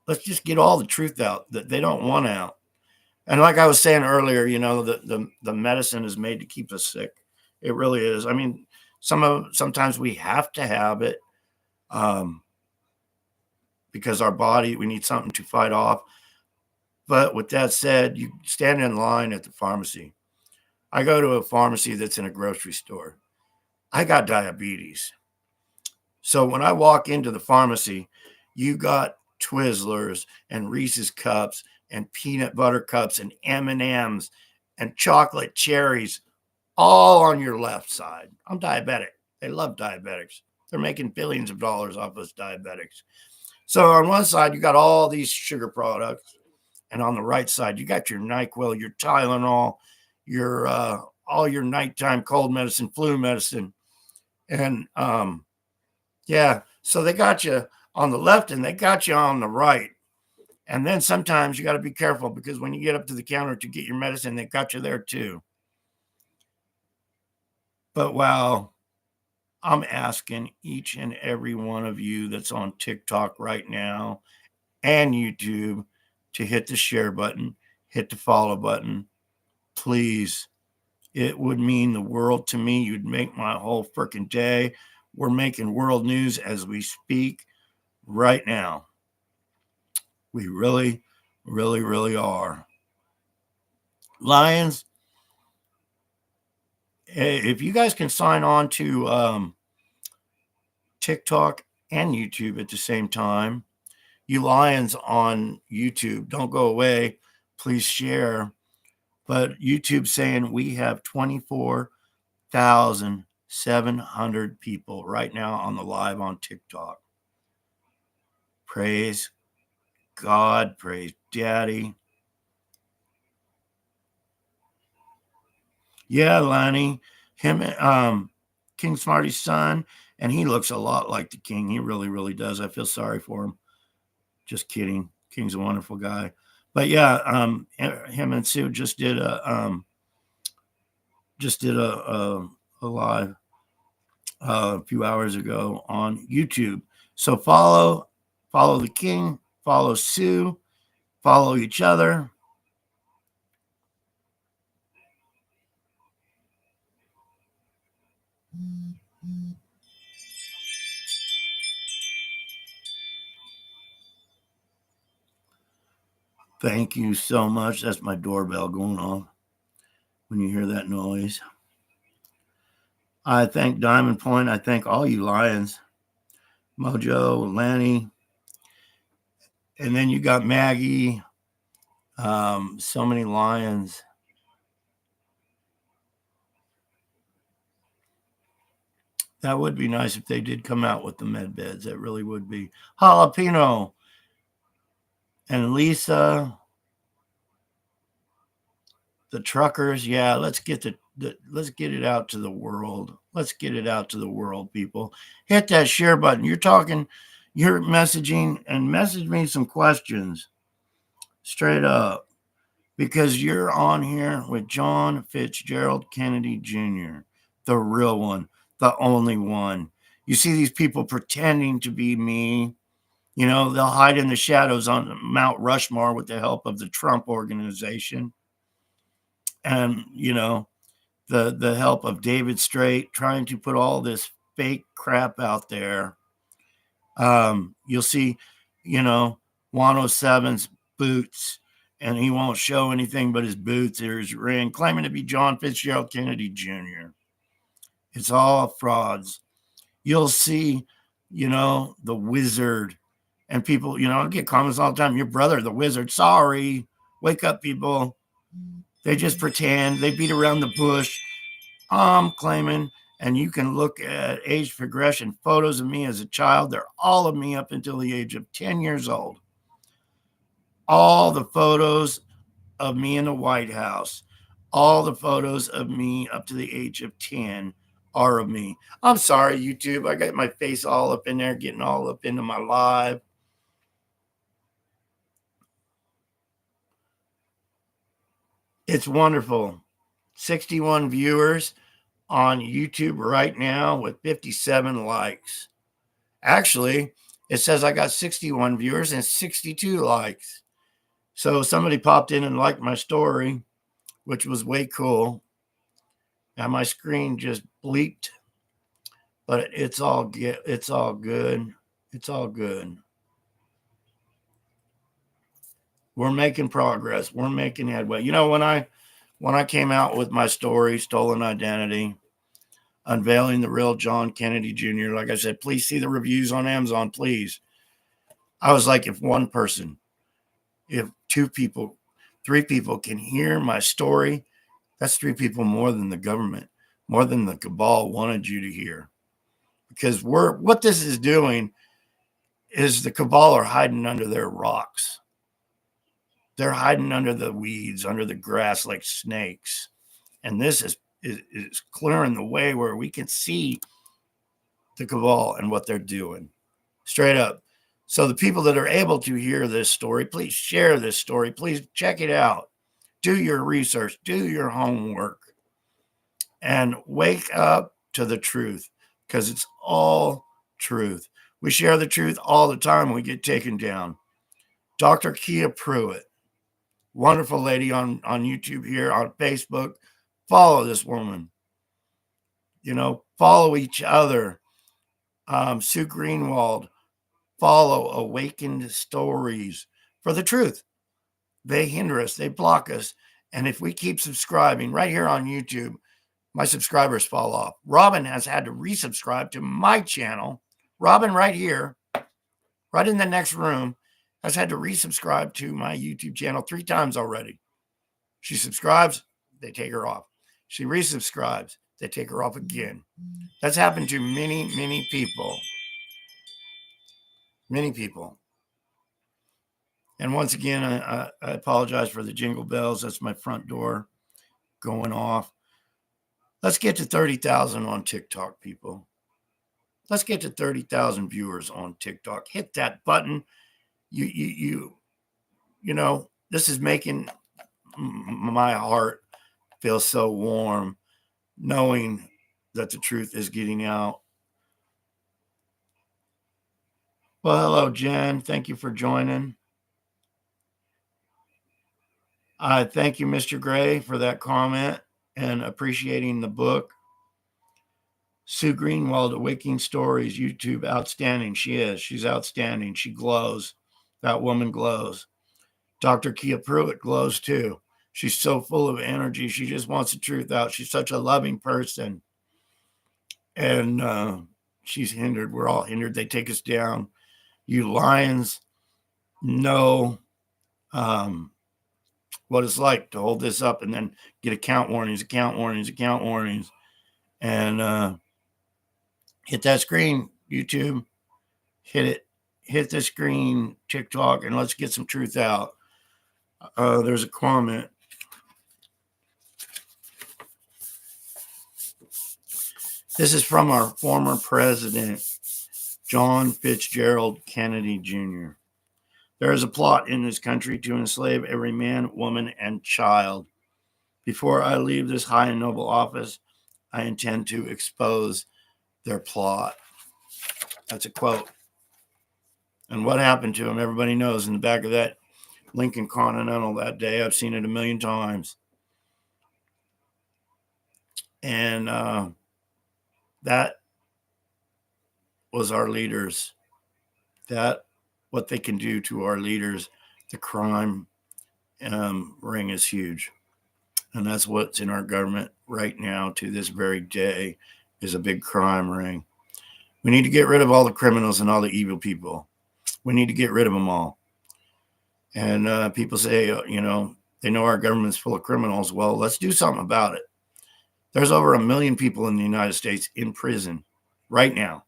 [SPEAKER 1] let's just get all the truth out that they don't want out. And like I was saying earlier, the medicine is made to keep us sick. It really is. I mean, sometimes we have to have it because our body, we need something to fight off. But with that said, you stand in line at the pharmacy. I go to a pharmacy that's in a grocery store. I got diabetes. So when I walk into the pharmacy, you got Twizzlers and Reese's Cups and peanut butter cups and M&Ms and chocolate cherries all on your left side. I'm diabetic. They love diabetics. They're making billions of dollars off us diabetics. So on one side, you got all these sugar products. And on the right side, you got your NyQuil, your Tylenol, your all your nighttime cold medicine, flu medicine. And yeah, so they got you on the left and they got you on the right. And then sometimes you got to be careful because when you get up to the counter to get your medicine, they got you there too. But while I'm asking each and every one of you that's on TikTok right now and YouTube to hit the share button, hit the follow button, please. It would mean the world to me. You'd make my whole freaking day. We're making world news as we speak right now. We really, really, really are. Lions, if you guys can sign on to TikTok and YouTube at the same time, you Lions on YouTube, don't go away. Please share. But YouTube's saying we have 24,700 people right now on the live on TikTok. Praise God, praise Daddy. Yeah, Lanny, him, King Smarty's son, and he looks a lot like the king. He really, really does. I feel sorry for him. Just kidding. King's a wonderful guy. But yeah, him and Sue just did a live a few hours ago on YouTube. So follow the king, follow Sue, follow each other. Thank you so much. That's my doorbell going off when you hear that noise. I thank Diamond Point. I thank all you Lions, Mojo, Lanny, and then you got Maggie. So many Lions. That would be nice if they did come out with the med beds. That really would be. Jalapeno and Lisa, the truckers. Yeah, let's get let's get it out to the world. Let's get it out to the world, people. Hit that share button. You're messaging, and message me some questions straight up because you're on here with John Fitzgerald Kennedy Jr., the real one, the only one. You see these people pretending to be me. You know, they'll hide in the shadows on Mount Rushmore with the help of the Trump organization. And, you know, the help of David Straight trying to put all this fake crap out there. You'll see, you know, 107's boots, and he won't show anything but his boots or his ring, claiming to be John Fitzgerald Kennedy Jr. It's all frauds. You'll see, you know, the wizard, and people, you know, I get comments all the time. Your brother, the wizard. Sorry, wake up, people. They just pretend. They beat around the bush. I'm claiming, and you can look at age progression photos of me as a child. They're all of me up until the age of 10 years old. All the photos of me in the White House, all the photos of me up to the age of 10 are of me. I'm sorry, YouTube. I got my face all up in there, getting all up into my live. It's wonderful. 61 viewers on YouTube right now with 57 likes. Actually, it says I got 61 viewers and 62 likes. So somebody popped in and liked my story, which was way cool. And my screen just bleeped, but it's all good. It's all good. It's all good. We're making progress. We're making headway. You know, when I came out with my story, Stolen Identity, unveiling the real John Kennedy Jr., like I said, please see the reviews on Amazon, please. I was like, if one person, if two people, three people can hear my story, that's three people more than the government, more than the cabal wanted you to hear. Because what this is doing is the cabal are hiding under their rocks. They're hiding under the weeds, under the grass like snakes. And this is clearing the way where we can see the cabal and what they're doing. Straight up. So the people that are able to hear this story, please share this story. Please check it out. Do your research. Do your homework. And wake up to the truth, because it's all truth. We share the truth all the time when we get taken down. Dr. Kia Pruitt, wonderful lady on YouTube here, on Facebook. Follow this woman. Follow each other. Sue Greenwald, follow Awakened Stories for the truth. They hinder us. They block us. And if we keep subscribing right here on YouTube, my subscribers fall off. Robin has had to resubscribe to my channel. Robin right here, right in the next room, has had to resubscribe to my YouTube channel 3 times already. She subscribes, they take her off. She resubscribes, they take her off again. That's happened to many, many people. Many people. And once again, I apologize for the jingle bells. That's my front door going off. Let's get to 30,000 on TikTok, people. Let's get to 30,000 viewers on TikTok. Hit that button. You know, this is making my heart feel so warm, knowing that the truth is getting out. Well, hello, Jen. Thank you for joining. Thank you, Mr. Gray, for that comment and appreciating the book. Sue Greenwald, Awakening Stories, YouTube, outstanding. She is. She's outstanding. She glows. That woman glows. Dr. Kia Pruitt glows too. She's so full of energy. She just wants the truth out. She's such a loving person. And she's hindered. We're all hindered. They take us down. You lions know what it's like to hold this up and then get account warnings. And hit that screen, YouTube. Hit it. Hit the screen, TikTok, and let's get some truth out. There's a comment. This is from our former president, John Fitzgerald Kennedy Jr. There is a plot in this country to enslave every man, woman, and child. Before I leave this high and noble office, I intend to expose their plot. That's a quote. And what happened to him, everybody knows. In the back of that Lincoln Continental that day, I've seen it a million times. And that was our leaders. That what they can do to our leaders. The crime ring is huge. And that's what's in our government right now to this very day is a big crime ring. We need to get rid of all the criminals and all the evil people. We need to get rid of them all. And people say, they know our government's full of criminals. Well, let's do something about it. There's over 1 million people in the United States in prison right now.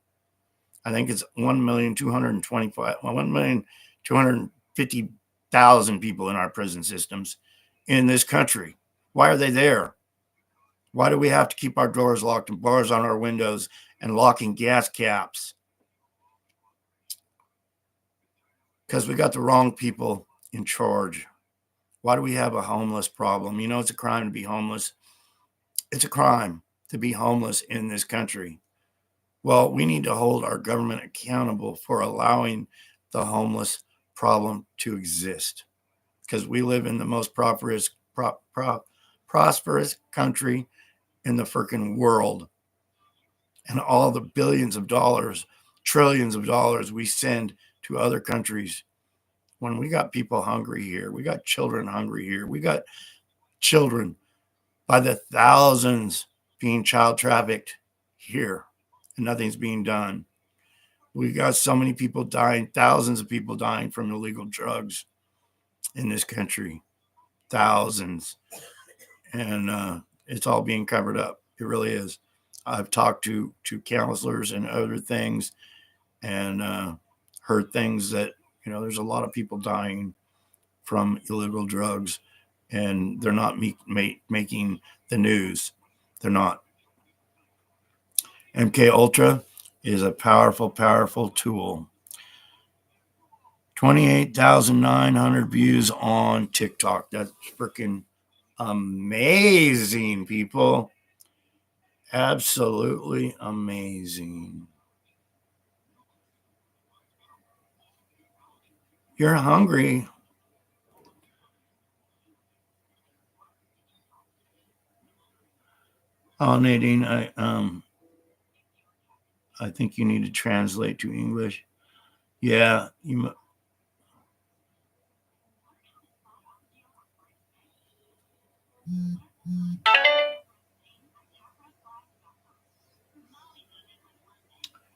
[SPEAKER 1] I think it's 1,250,000 people in our prison systems in this country. Why are they there? Why do we have to keep our doors locked and bars on our windows and locking gas caps? Because we got the wrong people in charge. Why do we have a homeless problem? It's a crime to be homeless. It's a crime to be homeless in this country. Well, we need to hold our government accountable for allowing the homeless problem to exist, because we live in the most prosperous country in the freaking world. And all the billions of dollars, trillions of dollars we send to other countries, when we got people hungry here, we got children hungry here, we got children by the thousands being child trafficked here, and nothing's being done. We got so many people dying, thousands of people dying from illegal drugs in this country, thousands. And it's all being covered up. It really is. I've talked to counselors and other things, and heard things that, there's a lot of people dying from illegal drugs, and they're not making the news. They're not. MK Ultra is a powerful, powerful tool. 28,900 views on TikTok. That's freaking amazing, people. Absolutely amazing. You're hungry. Oh, Nadine, I think you need to translate to English. Yeah, you.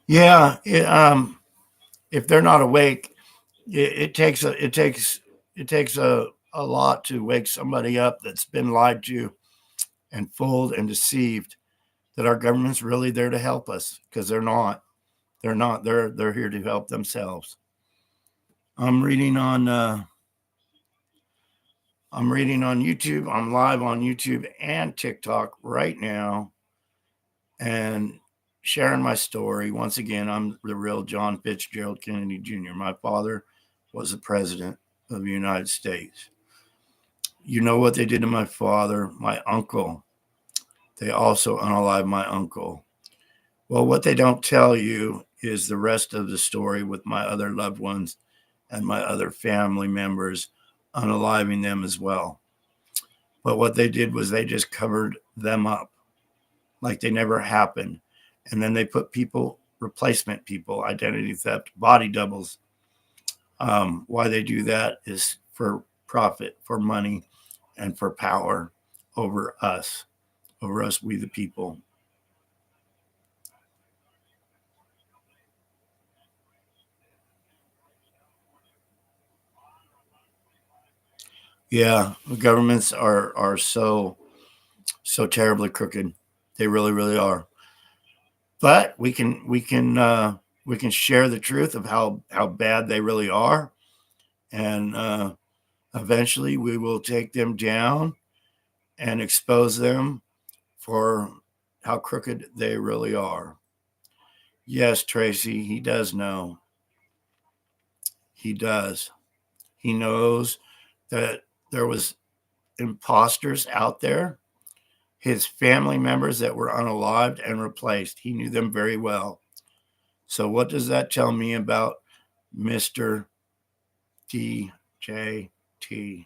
[SPEAKER 1] Yeah, if they're not awake, it takes a lot to wake somebody up that's been lied to and fooled and deceived. That our government's really there to help us, because they're not. They're not. They're here to help themselves. I'm reading on. I'm reading on YouTube. I'm live on YouTube and TikTok right now, and sharing my story. Once again, I'm the real John Fitzgerald Kennedy Jr. My father was the president of the United States. You know what they did to my father, my uncle. They also unalived my uncle. Well, what they don't tell you is the rest of the story with my other loved ones and my other family members unaliving them as well. But what they did was they just covered them up like they never happened. And then they put people, replacement people, identity theft, body doubles. Why they do that is for profit, for money, and for power over us, we the people. Yeah, the governments are so terribly crooked. They really, really are. But we can share the truth of how bad they really are, and eventually we will take them down and expose them for how crooked they really are. Yes, Tracy, he does know. He does. He knows that there was imposters out there, his family members that were unalived and replaced. He knew them very well. So what does that tell me about Mr. DJT?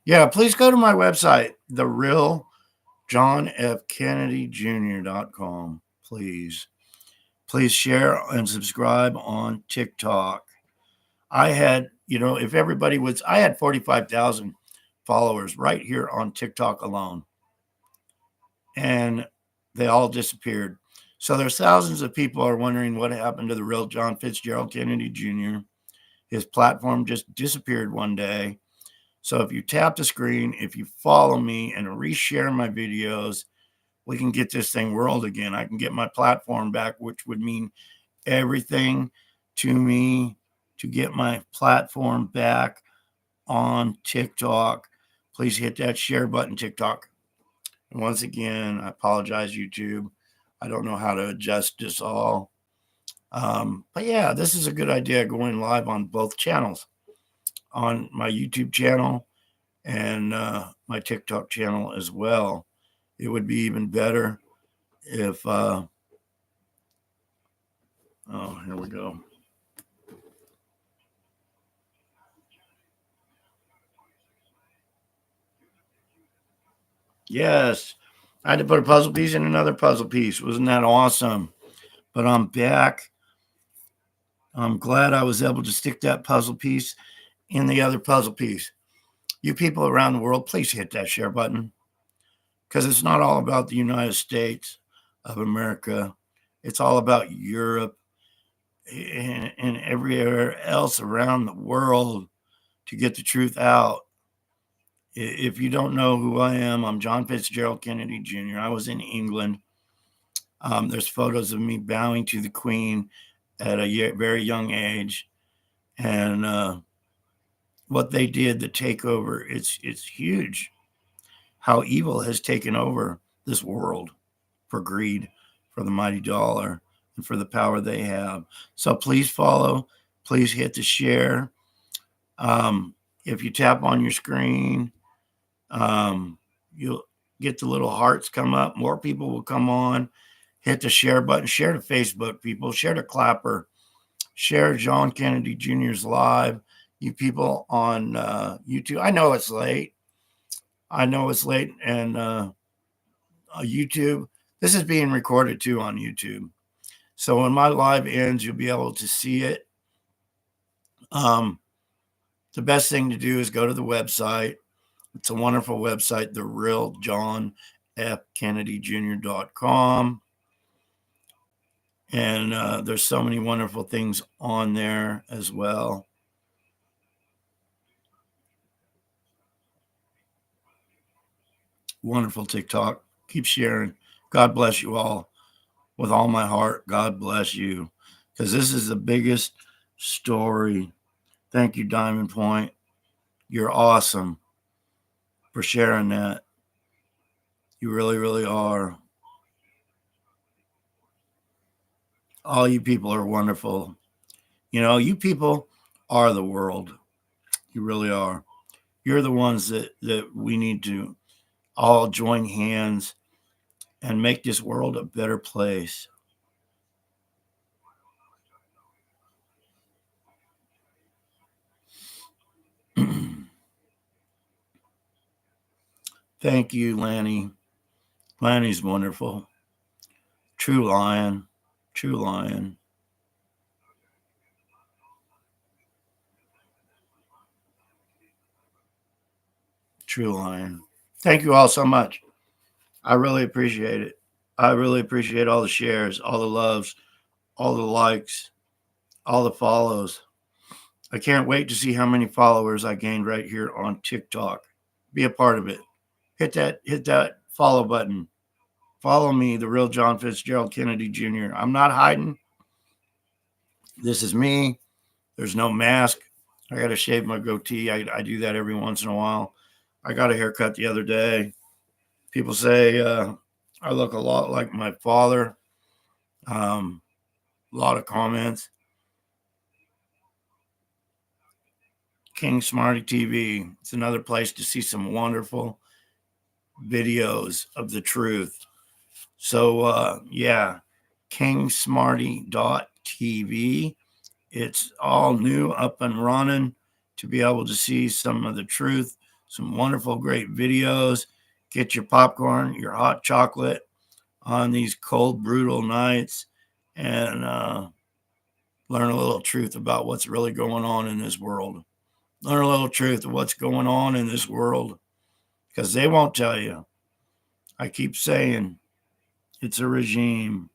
[SPEAKER 1] Yeah, please go to my website, therealjohnfkennedy.com. Please. Please share and subscribe on TikTok. I had, if everybody was, I had 45,000 followers right here on TikTok alone, and they all disappeared. So there's thousands of people are wondering what happened to the real John Fitzgerald Kennedy Jr. His platform just disappeared one day. So if you tap the screen, if you follow me and reshare my videos, we can get this thing whirled again. I can get my platform back, which would mean everything to me to get my platform back on TikTok. Please hit that share button, TikTok. And once again, I apologize, YouTube. I don't know how to adjust this all. But yeah, this is a good idea, going live on both channels, on my YouTube channel and my TikTok channel as well. It would be even better if, oh, here we go. Yes, I had to put a puzzle piece in another puzzle piece. Wasn't that awesome? But I'm back. I'm glad I was able to stick that puzzle piece in the other puzzle piece. You people around the world, please hit that share button, because it's not all about the United States of America. It's all about Europe and everywhere else around the world to get the truth out. If you don't know who I am, I'm John Fitzgerald Kennedy Jr. I was in England, There's photos of me bowing to the Queen at a very young age, and what they did, the takeover, it's huge. How evil has taken over this world for greed, for the mighty dollar, and for the power they have. So please follow. Please hit the share. If you tap on your screen, you'll get the little hearts come up. More people will come on. Hit the share button. Share to Facebook, people. Share to Clapper. Share John Kennedy Jr.'s live. You people on YouTube. I know it's late. And YouTube. This is being recorded too on YouTube. So when my live ends, you'll be able to see it. The best thing to do is go to the website. It's a wonderful website, therealjohnfkennedyjr.com. And there's so many wonderful things on there as well. Wonderful TikTok. Keep sharing. God bless you all. With all my heart, God bless you. Because this is the biggest story. Thank you, Diamond Point. You're awesome for sharing that. You really, really are. All you people are wonderful. You know, you people are the world. You really are. You're the ones that we need to all join hands and make this world a better place. Thank you, Lanny. Lanny's wonderful. True lion. True lion. True lion. Thank you all so much. I really appreciate it. I really appreciate all the shares, all the loves, all the likes, all the follows. I can't wait to see how many followers I gained right here on TikTok. Be a part of it. Hit that follow button. Follow me, the real John Fitzgerald Kennedy Jr. I'm not hiding. This is me. There's no mask. I got to shave my goatee. I do that every once in a while. I got a haircut the other day. People say I look a lot like my father. A lot of comments. King Smarty TV. It's another place to see some wonderful videos of the truth. So, yeah, kingsmarty.tv. It's all new, up and running to be able to see some of the truth, some wonderful, great videos. Get your popcorn, your hot chocolate on these cold, brutal nights and learn a little truth about what's really going on in this world. Learn a little truth of what's going on in this world because they won't tell you. I keep saying it's a regime.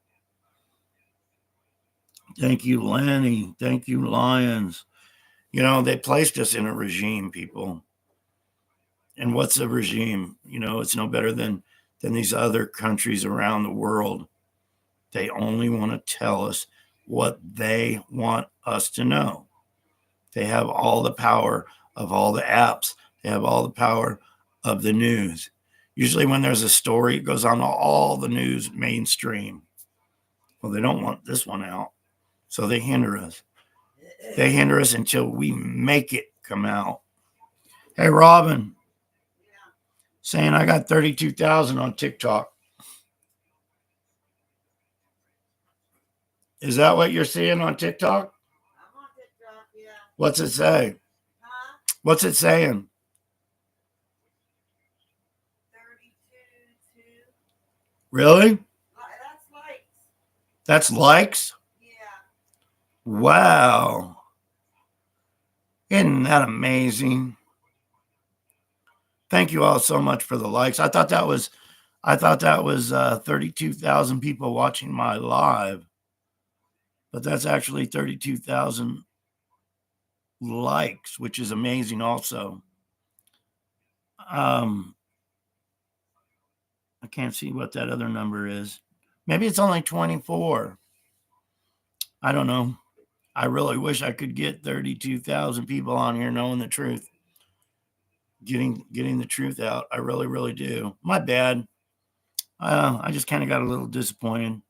[SPEAKER 1] Thank you, Lanny. Thank you, Lions. You know, they placed us in a regime, people. And what's a regime? You know, it's no better than these other countries around the world. They only want to tell us what they want us to know. They have all the power of all the apps. They have all the power of the news. Usually when there's a story, it goes on all the news mainstream. Well, they don't want this one out. So they hinder us. They hinder us until we make it come out. Hey, Robin, saying I got 32,000 on TikTok. Is that what you're seeing on TikTok?
[SPEAKER 2] I'm on TikTok, yeah.
[SPEAKER 1] What's it say?
[SPEAKER 2] Huh?
[SPEAKER 1] What's it saying?
[SPEAKER 2] 32, 2.
[SPEAKER 1] Really?
[SPEAKER 2] That's likes.
[SPEAKER 1] That's likes?
[SPEAKER 2] Yeah.
[SPEAKER 1] Wow. Isn't that amazing? Thank you all so much for the likes. I thought that was 32,000 people watching my live, but that's actually 32,000 likes, which is amazing also. I can't see what that other number is. Maybe it's only 24. I don't know. I really wish I could get 32,000 people on here knowing the truth, getting the truth out. I really, really do. My bad. I just kind of got a little disappointed,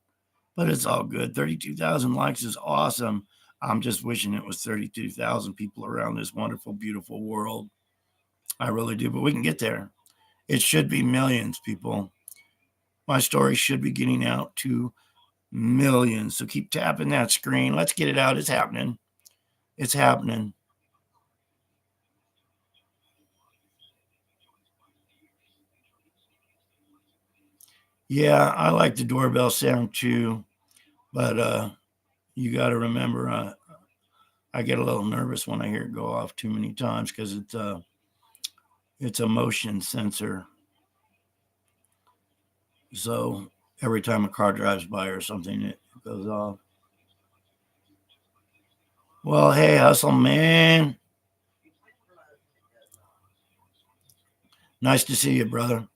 [SPEAKER 1] but it's all good. 32,000 likes is awesome. I'm just wishing it was 32,000 people around this wonderful, beautiful world. I really do, but we can get there. It should be millions, people. My story should be getting out to millions. So keep tapping that screen. Let's get it out. It's happening. It's happening. Yeah, I like the doorbell sound too, but you got to remember, I get a little nervous when I hear it go off too many times because it's a motion sensor. So every time a car drives by or something, it goes off. Well, hey, hustle man. Nice to see you, brother.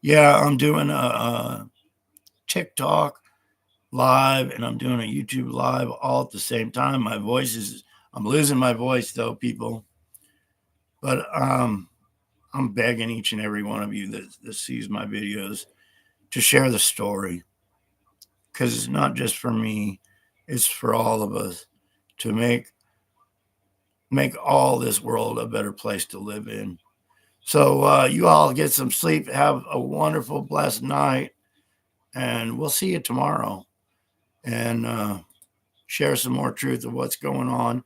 [SPEAKER 1] Yeah, I'm doing a TikTok live and I'm doing a YouTube live all at the same time. I'm losing my voice though, people. But I'm begging each and every one of you that sees my videos to share the story, because it's not just for me, it's for all of us to make all this world a better place to live in. So you all get some sleep, have a wonderful, blessed night, and we'll see you tomorrow and share some more truth of what's going on.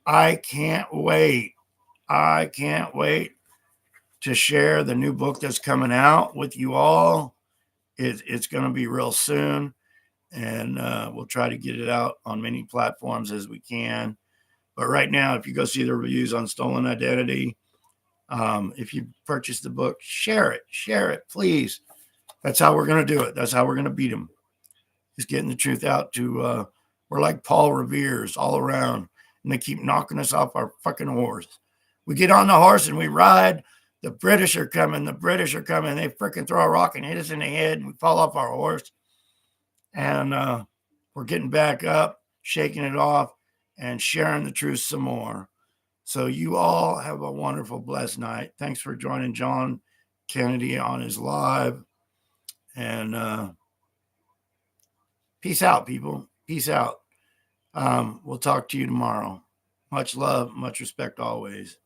[SPEAKER 1] I can't wait. I can't wait to share the new book that's coming out with you all. It's going to be real soon, and we'll try to get it out on many platforms as we can. But right now, if you go see the reviews on Stolen Identity, if you purchase the book, share it, please. That's how we're going to do it. That's how we're going to beat them. Just getting the truth out to, we're like Paul Revere's all around, and they keep knocking us off our fucking horse. We get on the horse and we ride. The British are coming. They freaking throw a rock and hit us in the head, and we fall off our horse. And we're getting back up, shaking it off, and sharing the truth some more. So you all have a wonderful, blessed night. Thanks for joining John Kennedy on his live. And peace out, people. Peace out. We'll talk to you tomorrow. Much love, much respect always.